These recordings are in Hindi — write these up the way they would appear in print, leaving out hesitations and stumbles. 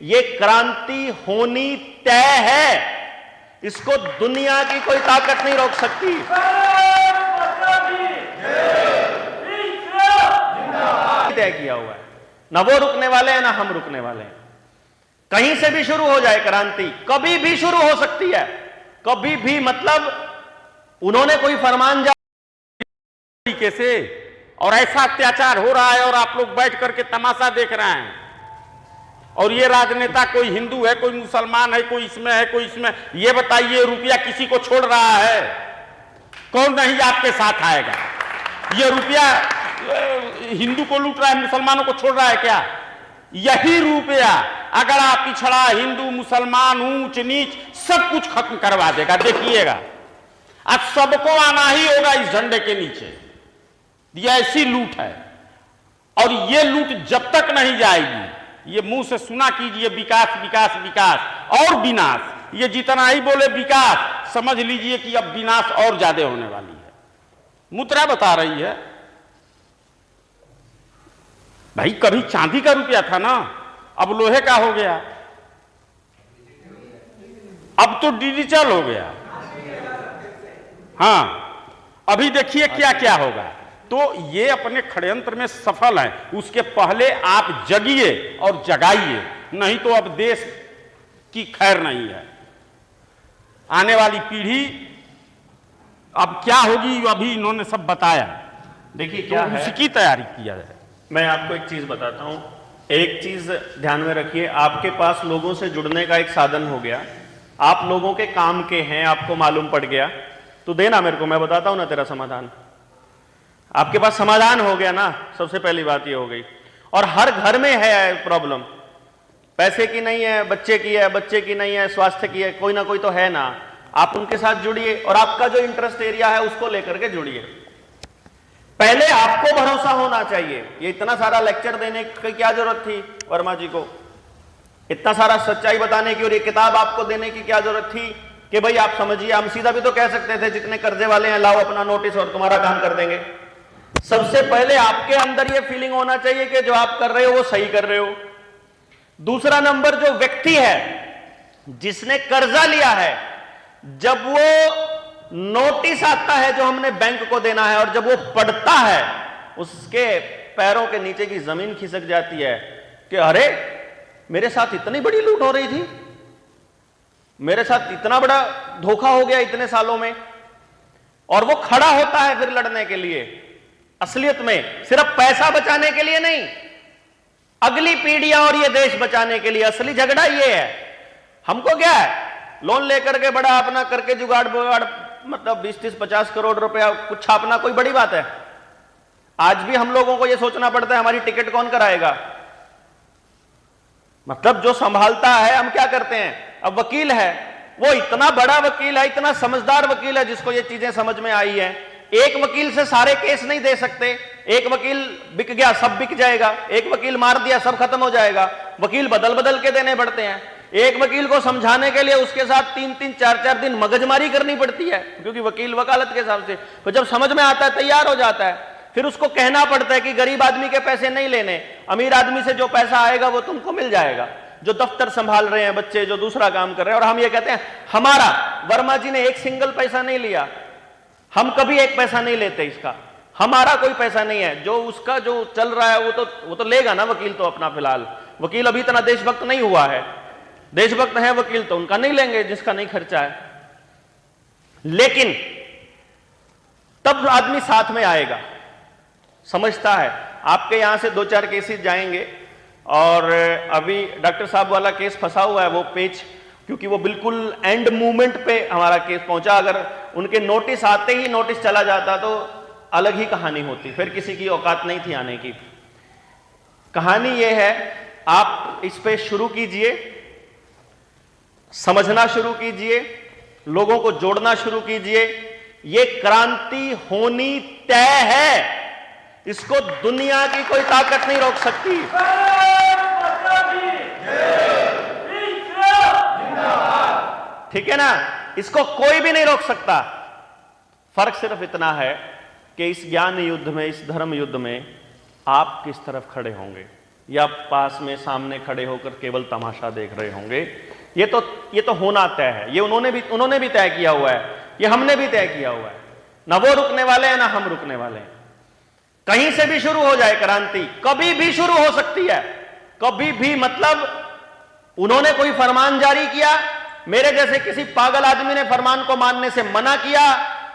ये क्रांति होनी तय है, इसको दुनिया की कोई ताकत नहीं रोक सकती। तय किया हुआ है, ना वो रुकने वाले हैं ना हम रुकने वाले हैं। कहीं से भी शुरू हो जाए क्रांति, कभी भी शुरू हो सकती है, कभी भी। मतलब उन्होंने कोई फरमान तरीके से, और ऐसा अत्याचार हो रहा है और आप लोग बैठ करके तमाशा देख रहे हैं। और ये राजनेता कोई हिंदू है, कोई मुसलमान है, कोई इसमें है, कोई इसमें। ये बताइए, रुपया किसी को छोड़ रहा है? कौन नहीं आपके साथ आएगा? ये रुपया हिंदू को लूट रहा है, मुसलमानों को छोड़ रहा है क्या? यही रुपया अगर आप पिछड़ा, हिंदू मुसलमान, ऊंच नीच सब कुछ खत्म करवा देगा। देखिएगा, आज सबको आना ही होगा इस झंडे के नीचे। ये ऐसी लूट है, और ये लूट जब तक नहीं जाएगी, ये मुंह से सुना कीजिए विकास विकास विकास और विनाश। ये जितना ही बोले विकास, समझ लीजिए कि अब विनाश और ज्यादा होने वाली है। मुद्रा बता रही है भाई, कभी चांदी का रुपया था ना, अब लोहे का हो गया, अब तो डिजिटल हो गया। हाँ, अभी देखिए क्या क्या होगा। तो ये अपने षड्यंत्र में सफल हैं। उसके पहले आप जगिए और जगाइए, नहीं तो अब देश की खैर नहीं है। आने वाली पीढ़ी अब क्या होगी, अभी इन्होंने सब बताया। देखिए क्या तो है, उसकी तैयारी किया जाए। मैं आपको एक चीज बताता हूं। एक चीज ध्यान में रखिए, आपके पास लोगों से जुड़ने का एक साधन हो गया, आप लोगों के काम के हैं, आपको मालूम पड़ गया, तो देना मेरे को, मैं बताता हूं ना तेरा समाधान। आपके पास समाधान हो गया ना, सबसे पहली बात ये हो गई। और हर घर में है प्रॉब्लम, पैसे की नहीं है, बच्चे की है, बच्चे की नहीं है, स्वास्थ्य की है, कोई ना कोई तो है ना। आप उनके साथ जुड़िए और आपका जो इंटरेस्ट एरिया है उसको लेकर के जुड़िए। पहले आपको भरोसा होना चाहिए। ये इतना सारा लेक्चर देने की क्या जरूरत थी वर्मा जी को? इतना सारा सच्चाई बताने की और ये किताब आपको देने की क्या जरूरत थी कि भाई आप समझिए? हम सीधा भी तो कह सकते थे, जितने कर्जे वाले हैं लाओ अपना नोटिस और तुम्हारा काम कर देंगे। सबसे पहले आपके अंदर ये फीलिंग होना चाहिए कि जो आप कर रहे हो वो सही कर रहे हो। दूसरा नंबर, जो व्यक्ति है जिसने कर्जा लिया है, जब वो नोटिस आता है जो हमने बैंक को देना है, और जब वो पढ़ता है, उसके पैरों के नीचे की जमीन खिसक जाती है कि अरे मेरे साथ इतनी बड़ी लूट हो रही थी, मेरे साथ इतना बड़ा धोखा हो गया इतने सालों में। और वो खड़ा होता है फिर लड़ने के लिए, असलियत में सिर्फ पैसा बचाने के लिए नहीं, अगली पीढ़ियां और ये देश बचाने के लिए। असली झगड़ा ये है। हमको क्या है, लोन लेकर के बड़ा अपना करके जुगाड़ बुगाड़, मतलब 20-30-50 करोड़ रुपया कुछ छापना कोई बड़ी बात है? आज भी हम लोगों को यह सोचना पड़ता है हमारी टिकट कौन कराएगा। मतलब जो संभालता है, हम क्या करते हैं, अब वकील है, वो इतना बड़ा वकील है, इतना समझदार वकील है जिसको ये चीजें समझ में आई है। एक वकील से सारे केस नहीं दे सकते। एक वकील बिक गया सब बिक जाएगा, एक वकील मार दिया सब खत्म हो जाएगा। वकील बदल बदल के देने पड़ते हैं। एक वकील को समझाने के लिए उसके साथ 3-3, 4-4 दिन मगजमारी करनी पड़ती है, क्योंकि वकील वकालत के हिसाब से। तो जब समझ में आता है, तैयार हो जाता है, फिर उसको कहना पड़ता है कि गरीब आदमी के पैसे नहीं लेने, अमीर आदमी से जो पैसा आएगा वो तुमको मिल जाएगा। जो दफ्तर संभाल रहे हैं बच्चे, जो दूसरा काम कर रहे हैं, और हम ये कहते हैं हमारा, वर्मा जी ने एक सिंगल पैसा नहीं लिया, हम कभी एक पैसा नहीं लेते इसका, हमारा कोई पैसा नहीं है। जो उसका जो चल रहा है वो तो लेगा ना वकील तो अपना। फिलहाल वकील अभी इतना देशभक्त नहीं हुआ है, देशभक्त है वकील तो उनका नहीं लेंगे जिसका नहीं खर्चा है। लेकिन तब आदमी साथ में आएगा, समझता है। आपके यहां से 2-4 केसेस जाएंगे, और अभी डॉक्टर साहब वाला केस फंसा हुआ है, वो पेज, क्योंकि वो बिल्कुल एंड मूवमेंट पे हमारा केस पहुंचा। अगर उनके नोटिस आते ही नोटिस चला जाता तो अलग ही कहानी होती, फिर किसी की औकात नहीं थी आने की। कहानी ये है, आप इस पे शुरू कीजिए, समझना शुरू कीजिए, लोगों को जोड़ना शुरू कीजिए। ये क्रांति होनी तय है, इसको दुनिया की कोई ताकत नहीं रोक सकती। ठीक है ना? इसको कोई भी नहीं रोक सकता। फर्क सिर्फ इतना है कि इस ज्ञान युद्ध में, इस धर्म युद्ध में आप किस तरफ खड़े होंगे। या पास में सामने खड़े होकर केवल तमाशा देख रहे होंगे। ये तो होना तय है। ये उन्होंने भी तय किया हुआ है, ये हमने भी तय किया हुआ है। ना वो रुकने वाले हैं ना हम रुकने वाले हैं। कहीं से भी शुरू हो जाए क्रांति, कभी भी शुरू हो सकती है, कभी भी। मतलब उन्होंने कोई फरमान जारी किया, मेरे जैसे किसी पागल आदमी ने फरमान को मानने से मना किया,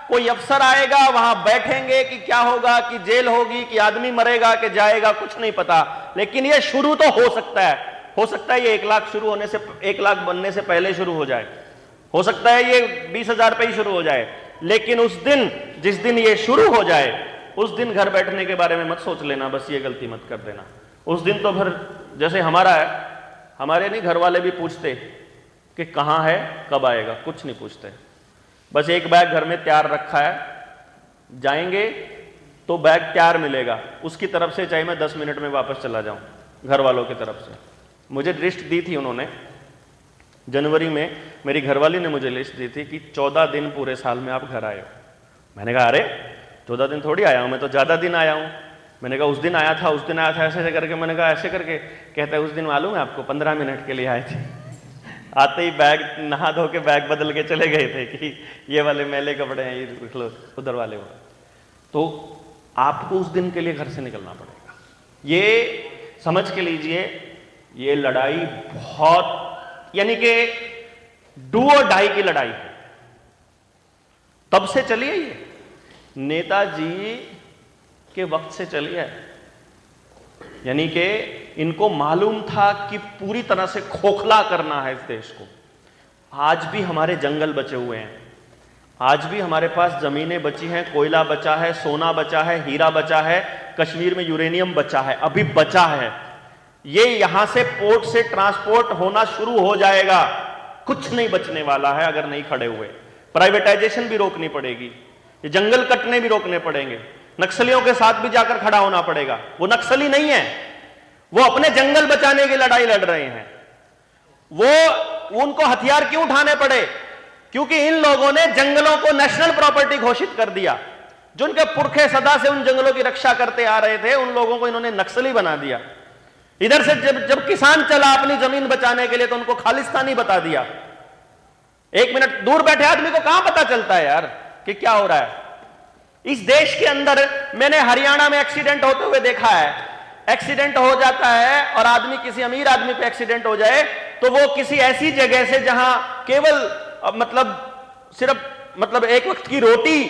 कोई अफसर आएगा, वहां बैठेंगे कि क्या होगा, कि जेल होगी, कि आदमी मरेगा, कि जाएगा, कुछ नहीं पता। लेकिन यह शुरू तो हो सकता है। हो सकता है ये 1 लाख शुरू होने से, 1 लाख बनने से पहले शुरू हो जाए। हो सकता है ये 20,000 पे ही शुरू हो जाए। लेकिन उस दिन, जिस दिन ये शुरू हो जाए, उस दिन घर बैठने के बारे में मत सोच लेना, बस ये गलती मत कर देना। उस दिन तो फिर जैसे हमारा है, हमारे नहीं घर वाले भी पूछते कि कहां है, कब आएगा, कुछ नहीं पूछते। बस एक बैग घर में तैयार रखा है, जाएंगे तो बैग तैयार मिलेगा, उसकी तरफ से चाहे मैं 10 मिनट में वापस चला जाऊं, घर वालों की तरफ से। मुझे लिस्ट दी थी उन्होंने जनवरी में, मेरी घरवाली ने मुझे लिस्ट दी थी कि 14 दिन पूरे साल में आप घर आए हो। मैंने कहा अरे 14 दिन थोड़ी आया हूं, मैं तो ज्यादा दिन आया हूं। मैंने कहा उस दिन आया था, उस दिन आया था, ऐसे करके। मैंने कहा ऐसे करके? कहता है उस दिन मालूम है आपको, 15 मिनट के लिए आए थे। आते ही बैग नहा धो के बैग बदल के चले गए थे कि ये वाले मैले कपड़े हैं, ये रख लो, उधर वाले वो। तो आपको उस दिन के लिए घर से निकलना पड़ेगा। ये समझ के लीजिए, ये लड़ाई बहुत, यानी कि डू और डाई की लड़ाई है। तब से चली है ये, नेताजी के वक्त से चली है। यानी कि इनको मालूम था कि पूरी तरह से खोखला करना है इस देश को। आज भी हमारे जंगल बचे हुए हैं, आज भी हमारे पास जमीनें बची हैं, कोयला बचा है, सोना बचा है, हीरा बचा है, कश्मीर में यूरेनियम बचा है, अभी बचा है। ये यहां से पोर्ट से ट्रांसपोर्ट होना शुरू हो जाएगा। कुछ नहीं बचने वाला है अगर नहीं खड़े हुए। प्राइवेटाइजेशन भी रोकनी पड़ेगी, ये जंगल कटने भी रोकने पड़ेंगे, नक्सलियों के साथ भी जाकर खड़ा होना पड़ेगा। वो नक्सली नहीं है, वो अपने जंगल बचाने की लड़ाई लड़ रहे हैं। वो उनको हथियार क्यों उठाने पड़े? क्योंकि इन लोगों ने जंगलों को नेशनल प्रॉपर्टी घोषित कर दिया। जो उनके पुरखे सदा से उन जंगलों की रक्षा करते आ रहे थे, उन लोगों को इन्होंने नक्सली बना दिया। इधर से जब किसान चला अपनी जमीन बचाने के लिए, तो उनको खालिस्तानी बता दिया। 1 मिनट दूर बैठे आदमी को कहां पता चलता है यार कि क्या हो रहा है इस देश के अंदर। मैंने हरियाणा में एक्सीडेंट होते हुए देखा है। एक्सीडेंट हो जाता है और आदमी, किसी अमीर आदमी पे एक्सीडेंट हो जाए, तो वो किसी ऐसी जगह से जहां केवल सिर्फ एक वक्त की रोटी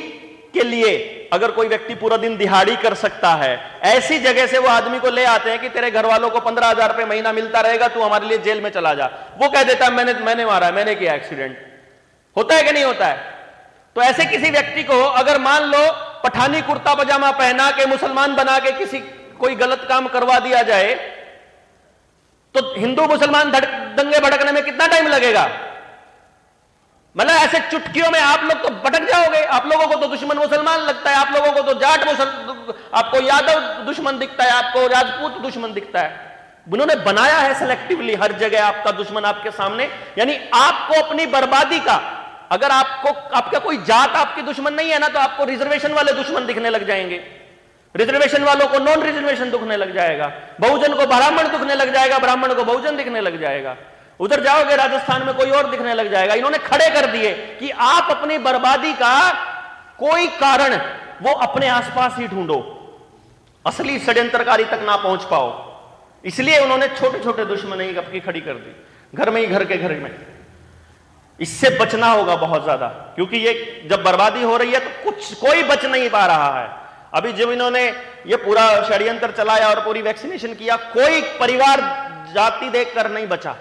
के लिए अगर कोई व्यक्ति पूरा दिन दिहाड़ी कर सकता है, ऐसी जगह से वो आदमी को ले आते हैं कि तेरे घर वालों को 15,000 रुपए महीना मिलता रहेगा, तू हमारे लिए जेल में चला जा। वो कह देता है मैंने मारा है, मैंने किया एक्सीडेंट। होता है कि नहीं होता है? तो ऐसे किसी व्यक्ति को अगर मान लो पठानी कुर्ता पजामा पहना के, मुसलमान बना के किसी कोई गलत काम करवा दिया जाए, तो हिंदू मुसलमान दंगे भड़कने में कितना टाइम लगेगा? मतलब ऐसे चुटकियों में आप लोग तो भटक जाओगे। आप लोगों को तो दुश्मन मुसलमान लगता है, आप लोगों को तो जाट आपको यादव दुश्मन दिखता है, आपको राजपूत दुश्मन दिखता है। उन्होंने बनाया है सेलेक्टिवली हर जगह आपका दुश्मन आपके सामने। यानी आपको अपनी बर्बादी का, अगर आपका कोई जात आपकी दुश्मन नहीं है ना, तो आपको रिजर्वेशन वाले दुश्मन दिखने लग जाएंगे। रिजर्वेशन वालों को नॉन रिजर्वेशन दिखने लग जाएगा, बहुजन को ब्राह्मण दिखने लग जाएगा, ब्राह्मण को बहुजन दिखने लग जाएगा। उधर जाओगे राजस्थान में कोई और दिखने लग जाएगा। इन्होंने खड़े कर दिए कि आप अपनी बर्बादी का कोई कारण वो अपने आसपास ही ढूंढो, असली षड्यंत्रकारी तक ना पहुंच पाओ। इसलिए उन्होंने छोटे छोटे दुश्मन ही अपनी खड़ी कर दी, घर में ही, घर के घर में। इससे बचना होगा बहुत ज्यादा, क्योंकि ये जब बर्बादी हो रही है तो कोई बच नहीं पा रहा है। अभी जब इन्होंने ये पूरा षड्यंत्र चलाया और पूरी वैक्सीनेशन किया, कोई परिवार जाति देखकर नहीं बचा,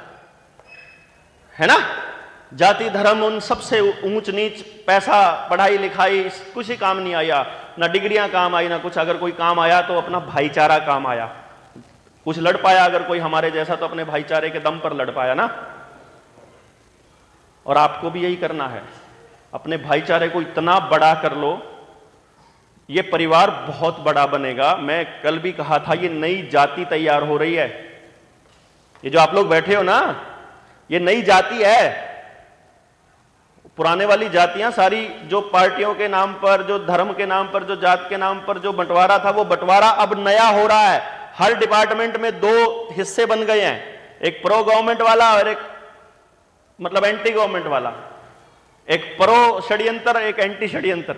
है ना? जाति धर्म उन सबसे ऊंच नीच, पैसा, पढ़ाई लिखाई कुछ ही काम नहीं आया, ना डिग्रियां काम आई ना कुछ। अगर कोई काम आया तो अपना भाईचारा काम आया, कुछ लड़ पाया अगर कोई हमारे जैसा, तो अपने भाईचारे के दम पर लड़ पाया ना। और आपको भी यही करना है, अपने भाईचारे को इतना बड़ा कर लो, ये परिवार बहुत बड़ा बनेगा। मैं कल भी कहा था, ये नई जाति तैयार हो रही है। ये जो आप लोग बैठे हो ना, ये नई जाति है। पुराने वाली जातियां सारी, जो पार्टियों के नाम पर, जो धर्म के नाम पर, जो जात के नाम पर जो बंटवारा था, वो बंटवारा अब नया हो रहा है। हर डिपार्टमेंट में दो हिस्से बन गए हैं, एक प्रो गवर्नमेंट वाला और एक मतलब एंटी गवर्नमेंट वाला, एक प्रो षड्यंत्र एक एंटी षड्यंत्र,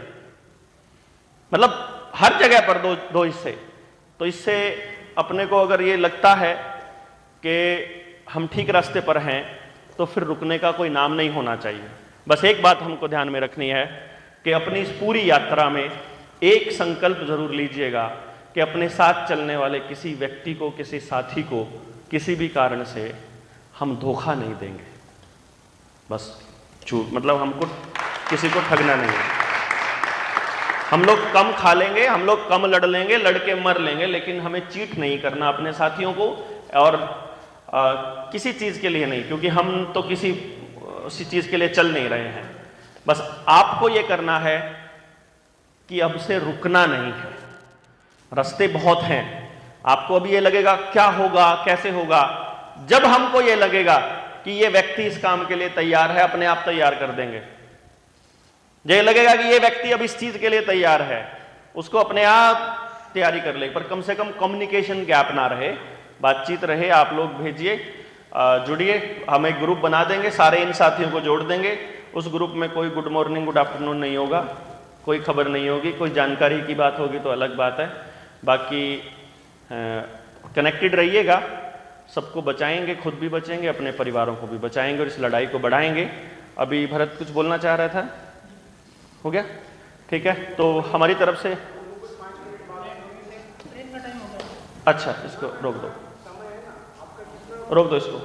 मतलब हर जगह पर दो दो हिस्से। तो इससे अपने को अगर ये लगता है कि हम ठीक रास्ते पर हैं तो फिर रुकने का कोई नाम नहीं होना चाहिए। बस एक बात हमको ध्यान में रखनी है कि अपनी इस पूरी यात्रा में एक संकल्प जरूर लीजिएगा कि अपने साथ चलने वाले किसी व्यक्ति को, किसी साथी को किसी भी कारण से हम धोखा नहीं देंगे। बस झूठ मतलब हमको किसी को ठगना नहीं है। हम लोग कम खा लेंगे, हम लोग कम लड़ लेंगे, लड़के मर लेंगे, लेकिन हमें चीट नहीं करना अपने साथियों को, और किसी चीज के लिए नहीं, क्योंकि हम तो किसी चीज के लिए चल नहीं रहे हैं। बस आपको यह करना है कि अब से रुकना नहीं है। रास्ते बहुत हैं, आपको अभी ये लगेगा क्या होगा कैसे होगा, जब हमको ये लगेगा कि ये व्यक्ति इस काम के लिए तैयार है, अपने आप तैयार कर देंगे। ये लगेगा कि ये व्यक्ति अब इस चीज के लिए तैयार है, उसको अपने आप तैयारी कर ले, पर कम से कम कम्युनिकेशन गैप ना रहे, बातचीत रहे। आप लोग भेजिए, जुड़िए, हम एक ग्रुप बना देंगे, सारे इन साथियों को जोड़ देंगे। उस ग्रुप में कोई गुड मॉर्निंग गुड आफ्टरनून नहीं होगा, कोई खबर नहीं होगी, कोई जानकारी की बात होगी तो अलग बात है। बाकी कनेक्टेड रहिएगा, सबको बचाएंगे, खुद भी बचेंगे, अपने परिवारों को भी बचाएंगे और इस लड़ाई को बढ़ाएंगे। अभी भरत कुछ बोलना चाह रहा था, हो गया? ठीक है, तो हमारी तरफ से अच्छा इसको रोक दो इसको।